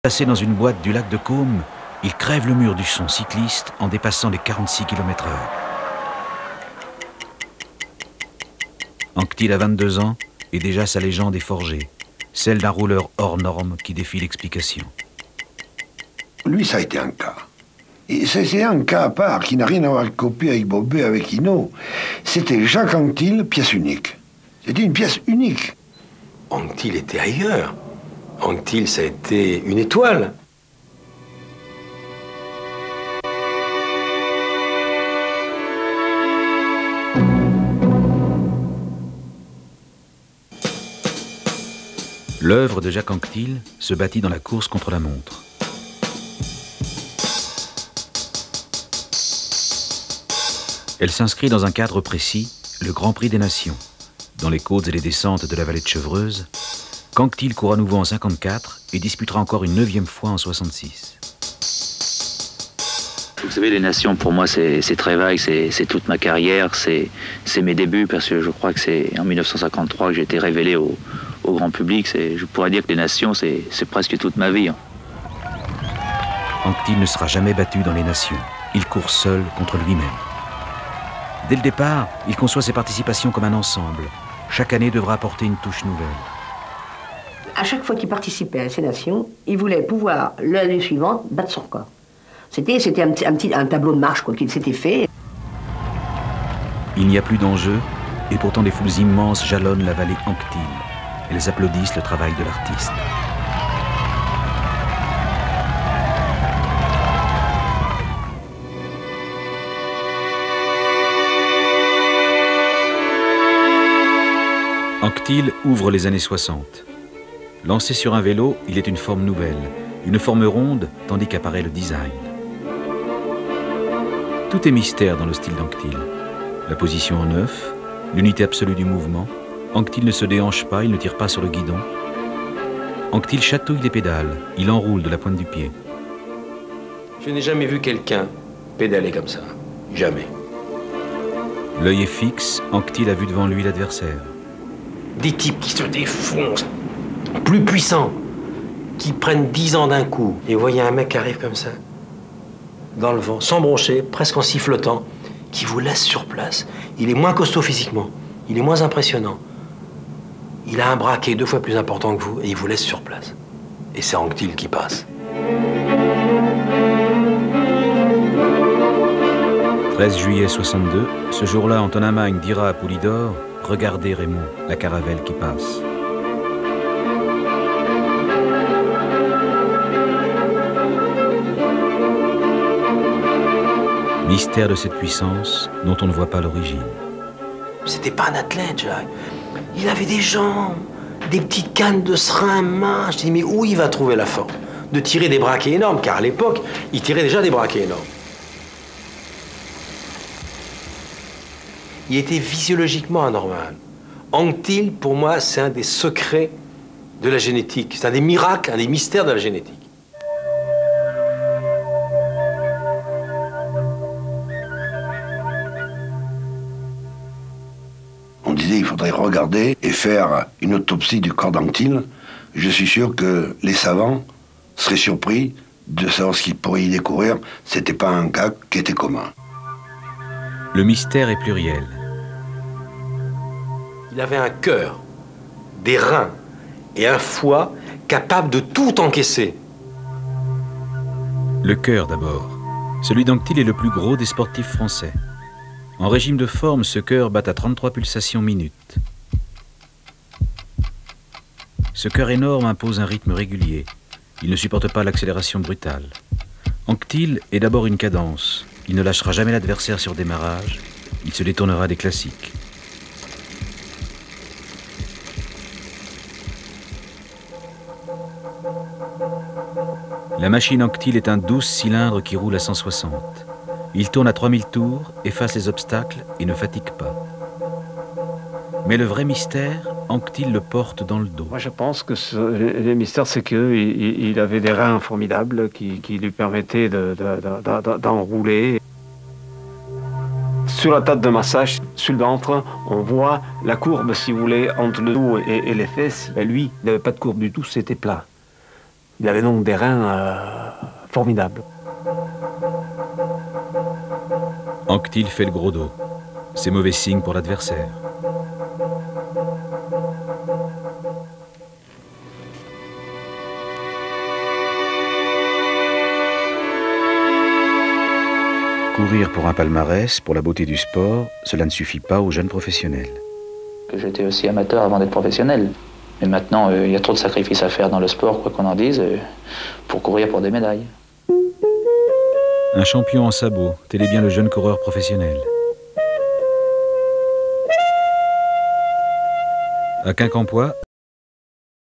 Placé dans une boîte du lac de Caume, il crève le mur du son cycliste en dépassant les 46 km/h. Anquetil a 22 ans et déjà sa légende est forgée, celle d'un rouleur hors norme qui défie l'explication. Lui, ça a été un cas. Et c'est un cas à part qui n'a rien à voir avec Copé, avec Bobet, avec Hinault. C'était Jacques Anquetil, pièce unique. C'était une pièce unique. Anquetil était ailleurs. Anquetil, ça a été une étoile. L'œuvre de Jacques Anquetil se bâtit dans la course contre la montre. Elle s'inscrit dans un cadre précis, le Grand Prix des Nations, dans les côtes et les descentes de la vallée de Chevreuse, qu'Anquetil court à nouveau en 54 et disputera encore une 9e fois en 66. Vous savez, les Nations, pour moi, c'est très vague, c'est toute ma carrière, c'est mes débuts, parce que je crois que c'est en 1953 que j'ai été révélé au grand public. Je pourrais dire que les Nations, c'est presque toute ma vie. Anquetil ne sera jamais battu dans les Nations. Il court seul contre lui-même. Dès le départ, il conçoit ses participations comme un ensemble. Chaque année devra apporter une touche nouvelle. À chaque fois qu'il participait à ces Nations, il voulait pouvoir, l'année suivante, battre son record. C'était un tableau de marche qu'il s'était fait. Il n'y a plus d'enjeu, et pourtant des foules immenses jalonnent la vallée Anquetil. Elles applaudissent le travail de l'artiste. Anquetil ouvre les années 60. Lancé sur un vélo, il est une forme nouvelle, une forme ronde, tandis qu'apparaît le design. Tout est mystère dans le style d'Anquetil. La position en neuf, l'unité absolue du mouvement. Anquetil ne se déhanche pas, il ne tire pas sur le guidon. Anquetil chatouille les pédales, il enroule de la pointe du pied. Je n'ai jamais vu quelqu'un pédaler comme ça. Jamais. L'œil est fixe, Anquetil a vu devant lui l'adversaire. Des types qui se défoncent, plus puissants, qui prennent 10 ans d'un coup. Et vous voyez un mec qui arrive comme ça, dans le vent, sans broncher, presque en sifflotant, qui vous laisse sur place. Il est moins costaud physiquement, il est moins impressionnant. Il a un bras qui est 2 fois plus important que vous et il vous laisse sur place. Et c'est Anquetil qui passe. 13 juillet 62, ce jour-là, Antonin Magne dira à Poulidor: « Regardez Raymond, la caravelle qui passe. » Mystère de cette puissance dont on ne voit pas l'origine. C'était pas un athlète, Jacques. Il avait des jambes, des petites cannes de serin minces. Je dis, mais où il va trouver la force de tirer des braquets énormes? Car à l'époque, il tirait déjà des braquets énormes. Il était physiologiquement anormal. Anquetil, pour moi, c'est un des secrets de la génétique. C'est un des miracles, un des mystères de la génétique. On disait qu'il faudrait regarder et faire une autopsie du corps d'Anquetil. Je suis sûr que les savants seraient surpris de savoir ce qu'ils pourraient y découvrir. C'était pas un cas qui était commun. Le mystère est pluriel. Il avait un cœur, des reins et un foie capable de tout encaisser. Le cœur d'abord. Celui d'Anquetil est le plus gros des sportifs français. En régime de forme, ce cœur bat à 33 pulsations minutes. Ce cœur énorme impose un rythme régulier. Il ne supporte pas l'accélération brutale. Anquetil est d'abord une cadence. Il ne lâchera jamais l'adversaire sur démarrage. Il se détournera des classiques. La machine Anquetil est un 12 cylindres qui roule à 160. Il tourne à 3000 tours, efface les obstacles et ne fatigue pas. Mais le vrai mystère, Anquetil le porte dans le dos. Moi je pense que le mystère c'est qu'il avait des reins formidables qui lui permettaient d'enrouler. Sur la table de massage, sur le ventre, on voit la courbe, si vous voulez, entre le dos et les fesses. Ben lui, il n'avait pas de courbe du tout, c'était plat. Il avait donc des reins formidables. Anquetil fait le gros dos. C'est mauvais signe pour l'adversaire. Courir pour un palmarès, pour la beauté du sport, cela ne suffit pas aux jeunes professionnels. J'étais aussi amateur avant d'être professionnel. Mais maintenant, il y a trop de sacrifices à faire dans le sport, quoi qu'on en dise, pour courir pour des médailles. Un champion en sabot, tel est bien le jeune coureur professionnel. À Quincampoix,